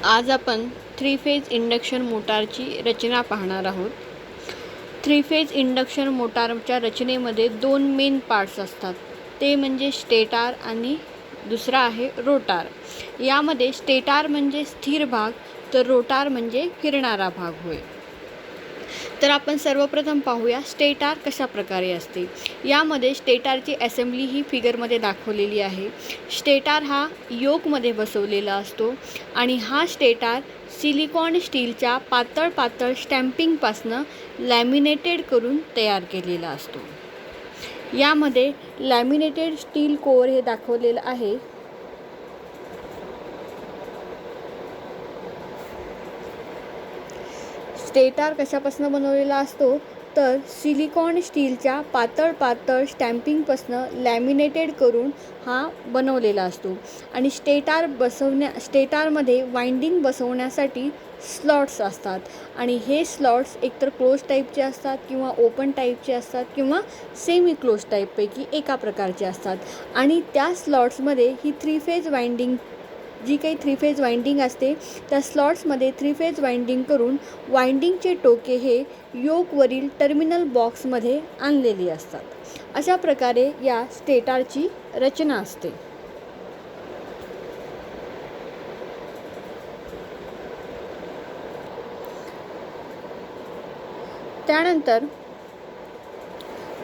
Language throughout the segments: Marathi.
आज आपण थ्री फेज इंडक्शन मोटारची रचना पाहणार आहोत. थ्री फेज इंडक्शन मोटारच्या रचनेमध्ये दोन मेन पार्ट्स असतात, ते म्हणजे स्टेटार आणि दुसरा आहे रोटार. यामध्ये स्टेटार म्हणजे स्थिर भाग तर रोटार म्हणजे फिरणारा भाग होय. तर आपण सर्वप्रथम पाहूया स्टेटार कशा प्रकारे असते. यामध्ये स्टेटारची असेंब्ली ही फिगरमध्ये दाखवलेली आहे. स्टेटार हा योकमध्ये बसवलेला असतो आणि हा स्टेटार सिलिकॉन स्टीलच्या पातळ स्टॅम्पिंगपासनं लॅमिनेटेड करून तयार केलेला असतो. यामध्ये लॅमिनेटेड स्टील कोअर हे दाखवलेलं आहे. स्टेटार कशापासून बनवलेला असतो तर सिलिकॉन स्टीलच्या पातळ स्टॅम्पिंगपासून लॅमिनेटेड करून हा बनवलेला असतो. आणि स्टेटारमध्ये वाइंडिंग बसवण्यासाठी स्लॉट्स असतात आणि हे स्लॉट्स एकतर क्लोज टाईपचे असतात किंवा ओपन टाईपचे असतात किंवा सेमी क्लोज टाईपपैकी एका प्रकारचे असतात. आणि त्या स्लॉट्समध्ये ही थ्री फेज वाइंडिंग जी काही थ्री फेज वाइंडिंग असते त्या स्लॉट्समध्ये थ्री फेज वाइंडिंग करून वाइंडिंगचे टोके हे योकवरील टर्मिनल बॉक्समध्ये आणलेली असतात. अशा प्रकारे या स्टेटारची रचना असते. त्यानंतर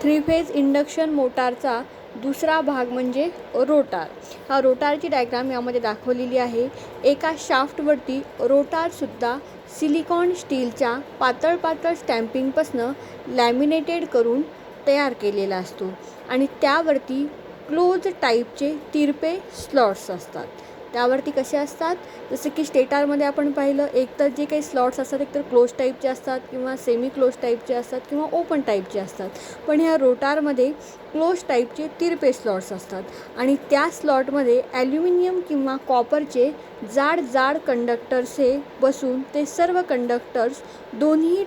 थ्री फेज इंडक्शन मोटारचा दुसरा भाग म्हणजे रोटार. हा रोटारची डायग्राम यामध्ये दाखवलेली आहे. एका शाफ्टवरती रोटारसुद्धा सिलिकॉन स्टीलच्या पातळ स्टॅम्पिंगपासनं लॅमिनेटेड करून तयार केलेला असतो आणि त्यावरती क्लोज टाईपचे तिरपे स्लॉट्स असतात. त्यावरती कसे असतात, जसे की स्टेटारमध्ये आपण पाहिलं एकतर जे काही स्लॉट्स असतात एकतर क्लोज टाईपचे असतात किंवा सेमी क्लोज टाईपचे असतात किंवा ओपन टाईपचे असतात. पण ह्या रोटारमध्ये क्लोज टाईपचे तिरपे स्लॉट्स असतात आणि त्या स्लॉटमध्ये ॲल्युमिनियम किंवा कॉपरचे जाड कंडक्टर्स हे बसून ते सर्व कंडक्टर्स दोन्ही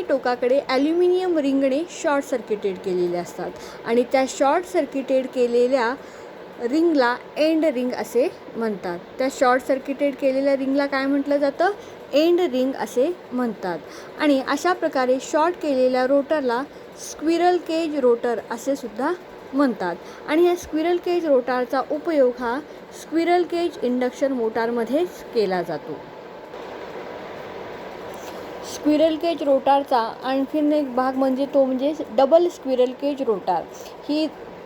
टोकाकडे ॲल्युमिनियम रिंगने शॉर्ट सर्किटेड केलेले असतात आणि त्या शॉर्ट सर्किटेड केलेल्या रिंगला एंड रिंग असे म्हणतात. त्या शॉर्ट सर्किटेड केलेल्या रिंगला काय म्हटलं जातं, एंड रिंग असे म्हणतात. आणि अशा प्रकारे शॉर्ट केलेल्या रोटरला स्क्विरल केज रोटर असे सुद्धा म्हणतात. आणि ह्या स्क्विरल केज रोटारचा उपयोग हा स्क्विरल केज इंडक्शन मोटारमध्येच केला जातो. स्क्विरल केज रोटारचा आणखीन एक भाग म्हणजे डबल स्क्विरल केज रोटार.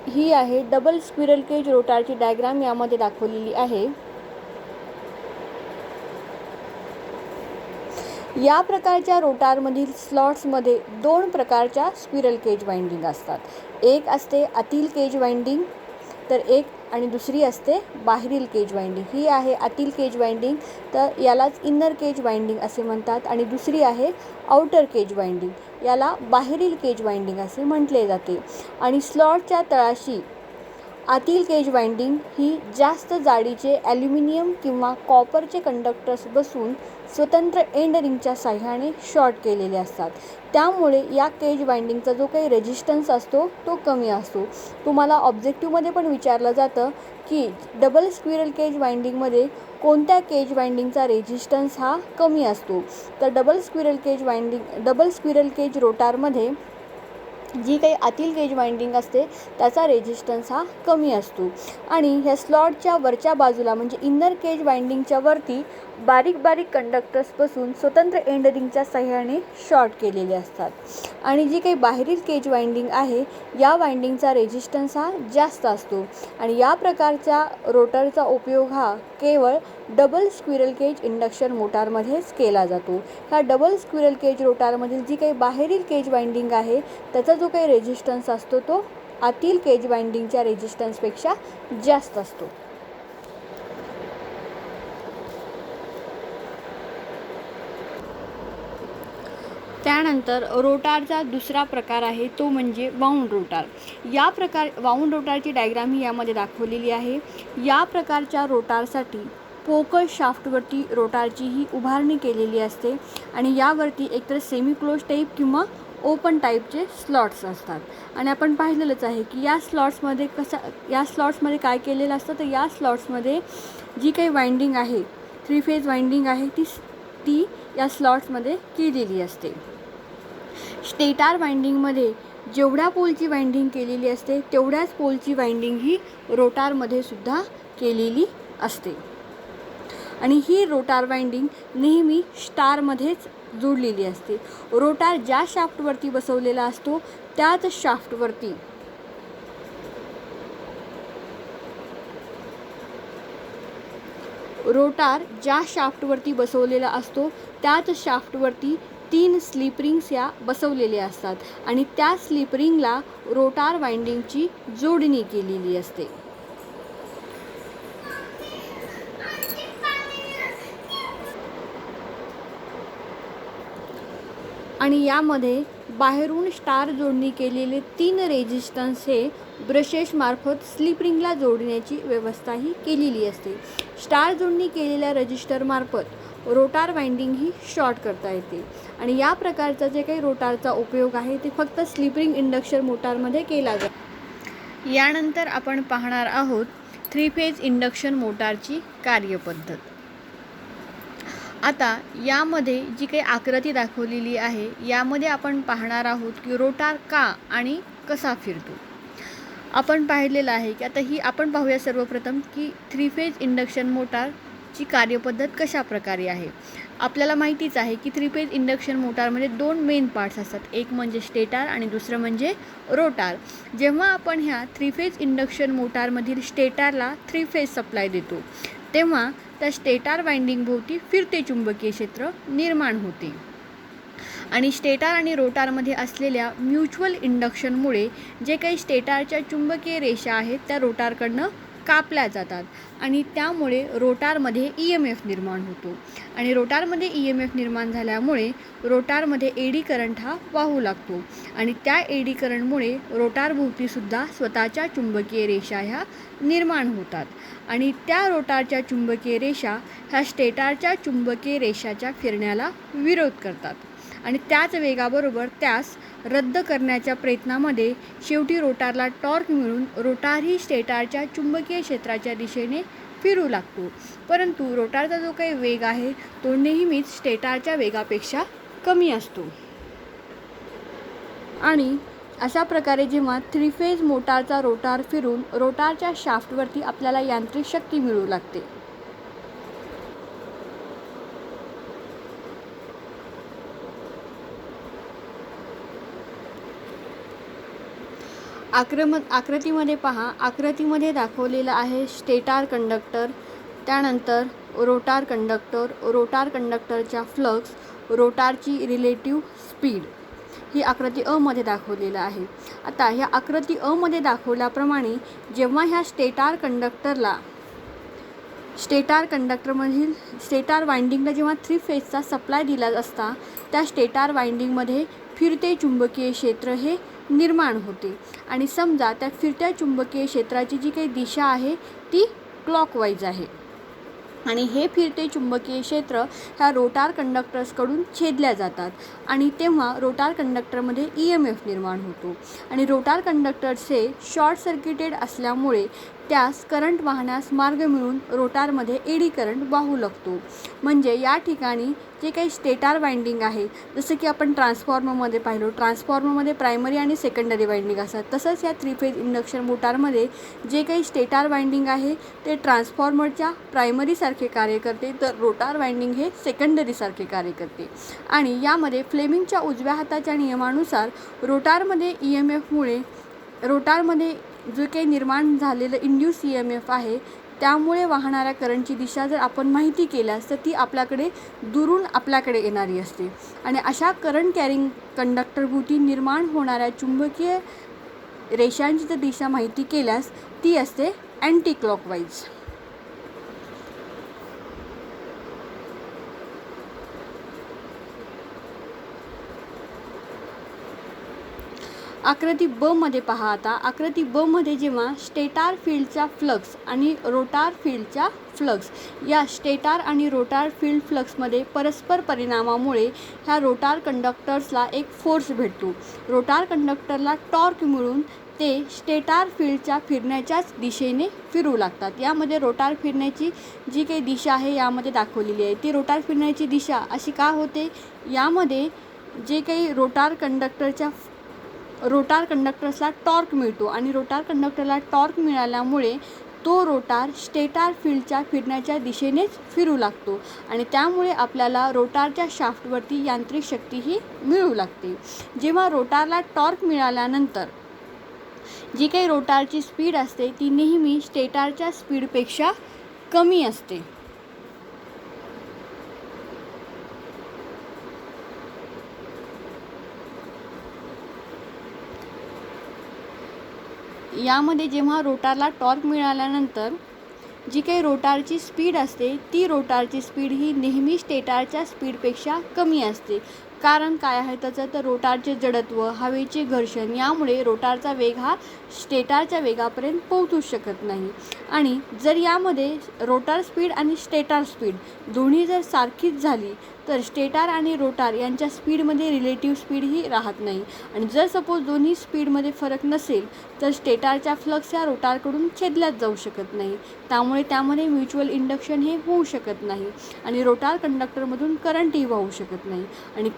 ही आहे डबल स्क्विरल केज रोटारची डायग्राम यामध्ये दाखवलेली आहे. या प्रकारच्या रोटारमधील स्लॉट्समध्ये दोन प्रकारच्या स्क्विरल केज वाइंडिंग असतात. एक असते आतील केज वाइंडिंग आणि दुसरी असते बाहेरील केज वाइंडिंग. ही आहे आतील केज वाइंडिंग, तर यालाच इनर केज वाइंडिंग असे म्हणतात. आणि दुसरी आहे आउटर केज वाइंडिंग, याला बाहेरील केज वाइंडिंग असे म्हटले जाते. आणि स्लॉटच्या तळाशी आतील केज वाइंडिंग ही जास्त जाडीचे ॲल्युमिनियम किंवा कॉपरचे कंडक्टर्स बसून स्वतंत्र एंड रिंगच्या साह्याने शॉर्ट केलेले असतात. त्यामुळे या केज वाइंडिंगचा जो काही रेजिस्टन्स असतो तो कमी असतो. तुम्हाला ऑब्जेक्टिव्हमध्ये पण विचारलं जातं की डबल स्क्विरल केज वाइंडिंगमध्ये कोणत्या केज वाइंडिंगचा रेजिस्टन्स हा कमी असतो, तर डबल स्क्विरल केज रोटारमध्ये जी काही आतील केज वाइंडिंग असते त्याचा रेजिस्टन्स हा कमी असतो. आणि ह्या स्लॉटच्या वरच्या बाजूला म्हणजे इनर केज वाइंडिंगच्या वरती बारीक कंडक्टर्सपासून स्वतंत्र एंड रिंगच्या साह्याने शॉर्ट केलेले असतात. आणि जी काही बाहेरील केज वाइंडिंग आहे या वाइंडिंगचा रेजिस्टन्स हा जास्त असतो. आणि या प्रकारच्या रोटरचा उपयोग हा केवळ डबल स्क्विरल केज इंडक्शन मोटारमध्येच केला जातो. ह्या डबल स्क्विरल केज रोटारमधील जी काही बाहेरील केज वाइंडिंग आहे त्याचा जो काही रेजिस्टन्स असतो तो आतील केज वाइंडिंगच्या रेजिस्टन्सपेक्षा जास्त असतो. त्यानंतर रोटारचा दुसरा प्रकार आहे तो म्हणजे वाऊंड रोटार. वाऊंड रोटारची डायग्राम ही यामध्ये दाखवलेली आहे. या प्रकारच्या रोटारसाठी पोकळ शाफ्टवरती रोटारची ही उभारणी केलेली असते आणि यावरती एकतर सेमी क्लोज टाईप किंवा ओपन टाईपचे स्लॉट्स असतात आणि आपण पाहिलेलंच आहे की या स्लॉट्समध्ये काय केलेलं असतं, तर या स्लॉट्समध्ये जी काही वाइंडिंग आहे, 3 फेज वाइंडिंग आहे ती या स्लॉट्समध्ये केलेली असते. स्टेटार वाइंडिंगमध्ये जेवढ्या पोलची वाइंडिंग केलेली असते तेवढ्याच पोलची वाइंडिंग ही रोटारमध्ये सुद्धा केलेली असते आणि ही रोटार वाइंडिंग नेहमी स्टारमध्येच जोडलेली असते. रोटार ज्या शाफ्टवरती बसवलेला असतो त्याच शाफ्टवरती बसवलेला असतो त्याच शाफ्टवरती 3 स्लिप रिंग्स या बसवलेल्या असतात आणि त्या स्लिप रिंगला रोटार वाइंडिंगची जोडणी केलेली असते. आणि यामध्ये बाहेरून स्टार जोडणी केलेले 3 रेजिस्टन्स हे ब्रशेसमार्फत स्लिप रिंगला जोडण्याची व्यवस्थाही केलेली असते. स्टार जोडणी केलेल्या रजिस्टरमार्फत रोटार वाइंडिंग ही शॉर्ट करता येते आणि या प्रकारचा जे काही रोटारचा उपयोग आहे ते फक्त स्लिप रिंग इंडक्शन मोटारमध्ये केला जातो. यानंतर आपण पाहणार आहोत 3 फेज इंडक्शन मोटारची कार्यपद्धत. आता यामध्ये जी काही आकृती दाखवलेली आहे यामध्ये आपण पाहणार आहोत की रोटार का आणि कसा फिरतो. आपण पाहिलेलं आहे की आता ही आपण पाहूया सर्वप्रथम की 3 फेज इंडक्शन मोटारची कार्यपद्धत कशा प्रकारे आहे. आपल्याला माहितीच आहे की 3 फेज इंडक्शन मोटारमध्ये 2 मेन पार्ट्स असतात, एक म्हणजे स्टेटार आणि दुसरं म्हणजे रोटार. जेव्हा आपण ह्या 3 फेज इंडक्शन मोटारमधील स्टेटारला 3 फेज सप्लाय देतो तेव्हा त्या स्टेटार वाइंडिंग भोवती फिरते चुंबकीय क्षेत्र निर्माण होते आणि स्टेटार आणि रोटारमध्ये असलेल्या म्युच्युअल इंडक्शनमुळे जे काही स्टेटारच्या चुंबकीय रेषा आहेत त्या रोटारकडनं कापल्या जातात आणि त्यामुळे रोटारमध्ये EMF निर्माण होतो आणि रोटारमध्ये EMF निर्माण झाल्यामुळे रोटारमध्ये एडी करंट हा वाहू लागतो आणि त्या एडी करंटमुळे रोटारभोवतीसुद्धा स्वतःच्या चुंबकीय रेषा ह्या निर्माण होतात आणि त्या रोटारच्या चुंबकीय रेषा ह्या स्टेटारच्या चुंबकीय रेषाच्या फिरण्याला विरोध करतात आणि त्याच वेगाबरोबर त्यास रद्द करण्याच्या प्रयत्नामध्ये शेवटी रोटारला टॉर्क मिळून रोटार ही स्टेटारच्या चुंबकीय क्षेत्राच्या दिशेने फिरू लागतो. परंतु रोटारचा जो काही वेग आहे तो नेहमीच स्टेटारच्या वेगापेक्षा कमी असतो आणि अशा प्रकारे जेव्हा 3 फेज मोटारचा रोटार फिरून रोटारच्या शाफ्टवरती आपल्याला यांत्रिक शक्ती मिळू लागते. आकृतीमध्ये पहा, आकृतीमध्ये दाखवलेलं आहे स्टेटार कंडक्टर, त्यानंतर रोटार कंडक्टरच्या फ्लक्स, रोटारची रिलेटिव्ह स्पीड ही आकृती अ मध्ये दाखवलेलं आहे. आता ह्या आकृती अ मध्ये दाखवल्याप्रमाणे जेव्हा ह्या स्टेटार वाइंडिंगला जेव्हा 3 फेजचा सप्लाय दिला असता त्या स्टेटार वाइंडिंगमध्ये फिरते चुंबकीय क्षेत्र हे निर्माण होते आणि समजा त्या फिरत्या चुंबकीय क्षेत्राची जी काही दिशा आहे ती क्लॉकवाईज आहे आणि हे फिरते चुंबकीय क्षेत्र ह्या रोटार कंडक्टर्सकडून छेदल्या जातात आणि तेव्हा रोटार कंडक्टरमध्ये EMF निर्माण होतो आणि रोटार कंडक्टर्स हे शॉर्ट सर्किटेड असल्यामुळे त्यास करंट वाहण्यास मार्ग मिळून रोटारमध्ये एडी करंट वाहू लागतो. म्हणजे या ठिकाणी जे काही स्टेटार वाइंडिंग आहे, जसं की आपण ट्रान्सफॉर्मरमध्ये पाहिलो, ट्रान्सफॉर्मरमध्ये प्रायमरी आणि सेकंडरी वाइंडिंग असतात, तसंच या 3 फेज इंडक्शन मोटारमध्ये जे काही स्टेटार वाइंडिंग आहे ते ट्रान्सफॉर्मरच्या प्रायमरीसारखे कार्य करते, तर रोटार वाइंडिंग हे सेकंडरीसारखे कार्य करते. आणि यामध्ये फ्लेमिंगच्या उजव्या हाताच्या नियमानुसार रोटारमध्ये EMFमुळे रोटारमध्ये जो काही निर्माण झालेलं इंड्यूस EMF आहे त्यामुळे वाहणाऱ्या करंटची दिशा जर आपण माहिती केल्यास तर ती आपल्याकडे दुरून आपल्याकडे येणारी असते आणि अशा करंट कॅरिंग कंडक्टरभोवती निर्माण होणाऱ्या चुंबकीय रेषांची जर दिशा माहिती केल्यास ती असते अँटी क्लॉकवाईज. आकृती ब मध्ये पहा. आता आकृती ब मध्ये जेव्हा स्टेटर फील्डचा फ्लक्स आणि रोटार फील्डचा फ्लक्स, या स्टेटर आणि रोटार फील्ड फ्लक्समध्ये परस्पर परिणामामुळे ह्या रोटार कंडक्टर्सला एक फोर्स भेटतो. रोटार कंडक्टरला टॉर्क मिळून ते स्टेटर फील्डच्या फिरण्याच्याच दिशेने फिरू लागतात. यामध्ये रोटार फिरण्याची जी काही दिशा आहे यामध्ये दाखवलेली आहे. ती रोटार फिरण्याची दिशा अशी का होते, यामध्ये जे काही रोटार कंडक्टर्सला टॉर्क मिळतो आणि रोटार कंडक्टरला टॉर्क मिळाल्यामुळे तो रोटार स्टेटर फील्डच्या फिरण्याच्या दिशेनेच फिरू लागतो आणि त्यामुळे आपल्याला रोटारच्या शाफ्टवरती यांत्रिक शक्तीही मिळू लागते. जेव्हा रोटारला टॉर्क मिळाल्यानंतर जी काही रोटारची स्पीड असते ती नेहमी स्टेटरच्या स्पीडपेक्षा कमी असते. यामध्ये जेव्हा रोटारला टॉर्क मिळाल्यानंतर जी काही रोटारची स्पीड असते ती रोटारची स्पीड ही नेहमी स्टेटरच्या स्पीडपेक्षा कमी असते. कारण काय आहे त्याचं, तर रोटारचे जडत्व, हवेचे घर्षण यामुळे रोटारचा वेग हा स्टेटरच्या वेगापर्यंत पोहोचू शकत नाही. आणि जर यामध्ये रोटार स्पीड आणि स्टेटर स्पीड दोन्ही जर सारखीच झाली तर स्टेटर आणि रोटार यांच्या स्पीडमध्ये रिलेटिव्ह स्पीड ही राहत नाही. आणि जर सपोज दोन्ही स्पीडमध्ये फरक नसेल तर स्टेटरच्या फ्लक्स या रोटारकडून छेदल्याच जाऊ शकत नाही. त्यामुळे त्यामध्ये म्युच्युअल इंडक्शन हे होऊ शकत नाही आणि रोटार कंडक्टरमधून करंटही वाहू शकत नाही. आणि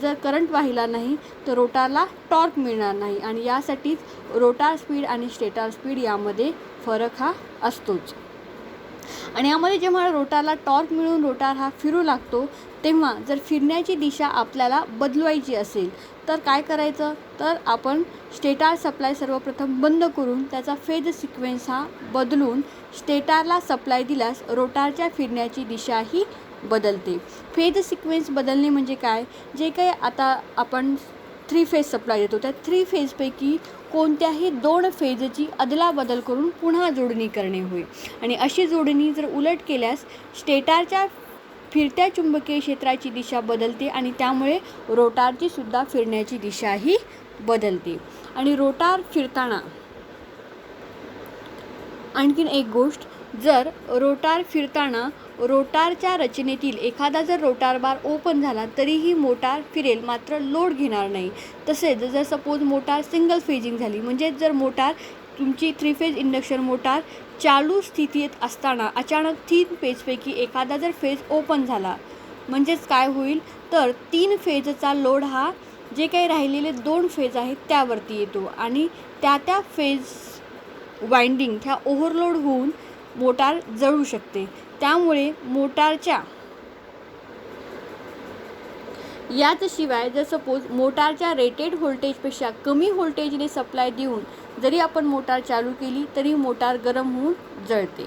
जर करंट वाहिला नाही तर रोटारला टॉर्क मिळणार नाही आणि यासाठीच रोटार स्पीड आणि स्टेटर स्पीड यामध्ये फरक हा असतोच. आणि यामध्ये जेव्हा रोटारला टॉर्क मिळून रोटार हा फिरू लागतो तेव्हा जर फिरण्याची दिशा आपल्याला बदलवायची असेल तर काय करायचं, तर आपण स्टेटर सप्लाय सर्वप्रथम बंद करून त्याचा फेज सिक्वेन्स हा बदलून स्टेटरला सप्लाय दिल्यास रोटारच्या फिरण्याची दिशाही बदलते. फेज सिक्वेन्स बदलणे म्हणजे काय, जे काही आता आपण 3 फेज सप्लाय देतो त्या 3 फेजपैकी कोणत्याही 2 फेजची अदलाबदल करून पुन्हा जोडणी करणे होय. आणि अशी जोडणी जर उलट केल्यास स्टेटरच्या फिरत्या चुंबकीय क्षेत्राची दिशा बदलते आणि त्यामुळे रोटारची सुद्धा फिरण्याची दिशाही बदलते. आणि रोटार फिरताना आणखीन एक गोष्ट, जर रोटार फिरताना रोटारच्या रचनेतील एखादा जर रोटार बार ओपन झाला तरीही मोटार फिरेल, मात्र लोड घेणार नाही. तसेच जर सपोज मोटार सिंगल फेजिंग झाली, म्हणजे जर मोटार तुमची 3 फेज इंडक्शन मोटार चालू स्थितीत असताना अचानक 3 फेजपैकी एखादा जर फेज ओपन झाला, म्हणजेच काय होईल, तर 3 फेजचा लोड हा जे काही राहिलेले 2 फेज आहेत त्यावरती येतो आणि त्या फेज वाइंडिंग ह्या ओव्हरलोड होऊन मोटार जळू शकते. त्यामुळे मोटारच्या याचशिवाय जर सपोज मोटारच्या रेटेड व्होल्टेजपेक्षा कमी व्होल्टेजने सप्लाय देऊन जरी आपण मोटार चालू केली तरी मोटार गरम होऊन जळते.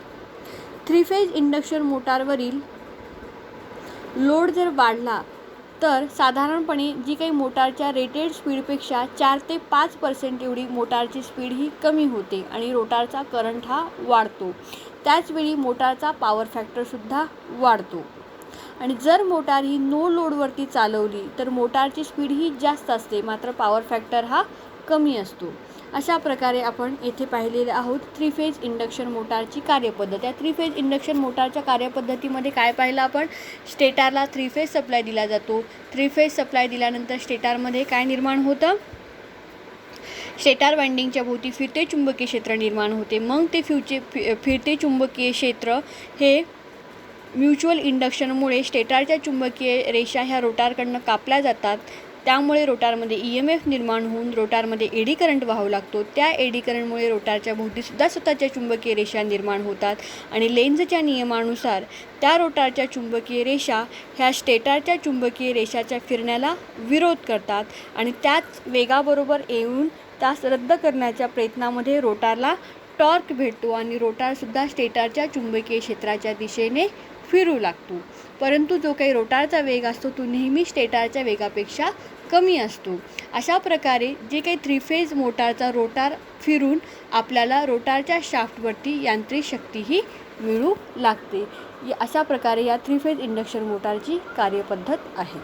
3 फेज इंडक्शन मोटारवरील लोड जर वाढला तर साधारणपणे जी काही मोटारच्या रेटेड स्पीडपेक्षा 4 ते 5% एवढी मोटारची स्पीड ही कमी होते आणि रोटारचा करंट हा वाढतो. त्याचवेळी मोटारचा पॉवर फॅक्टरसुद्धा वाढतो. आणि जर मोटार ही नो लोडवरती चालवली तर मोटारची स्पीड ही जास्त असते, मात्र पॉवर फॅक्टर हा कमी असतो. अशा प्रकारे आपण येथे पाहिलेले आहोत 3 फेज इंडक्शन मोटारची कार्यपद्धत. या 3 फेज इंडक्शन मोटारच्या कार्यपद्धतीमध्ये काय पाहिलं आपण, स्टेटरला 3 फेज सप्लाय दिला जातो. 3 फेज सप्लाय दिल्यानंतर स्टेटरमध्ये काय निर्माण होतं, स्टेटर वाइंडिंगच्या भोवती फिरते चुंबकीय क्षेत्र निर्माण होते. मग ते फिरते चुंबकीय क्षेत्र हे म्युच्युअल इंडक्शनमुळे स्टेटरच्या चुंबकीय रेषा ह्या रोटारकडनं कापल्या जातात. त्यामुळे रोटारमध्ये EMF निर्माण होऊन रोटारमध्ये एडी करंट वाहू लागतो. त्या एडी करंटमुळे रोटारच्या भोवतीसुद्धा स्वतःच्या चुंबकीय रेषा निर्माण होतात आणि लेन्झच्या नियमानुसार त्या रोटारच्या चुंबकीय रेषा ह्या स्टेटरच्या चुंबकीय रेषाच्या फिरण्याला विरोध करतात आणि त्याच वेगाबरोबर येऊन त्यास रद्द करण्याच्या प्रयत्नामध्ये रोटारला टॉर्क भेटतो आणि रोटारसुद्धा स्टेटरच्या चुंबकीय क्षेत्राच्या दिशेने फिरू लागतो. परंतु जो काही रोटारचा वेग असतो तो नेहमी स्टेटरच्या वेगापेक्षा कमी असतो. अशा प्रकारे जे काही 3 फेज मोटारचा रोटार फिरून आपल्याला रोटारच्या शाफ्टवरती यांत्रिक शक्तीही मिळू लागते. अशा प्रकारे या 3 फेज इंडक्शन मोटारची कार्यपद्धत आहे.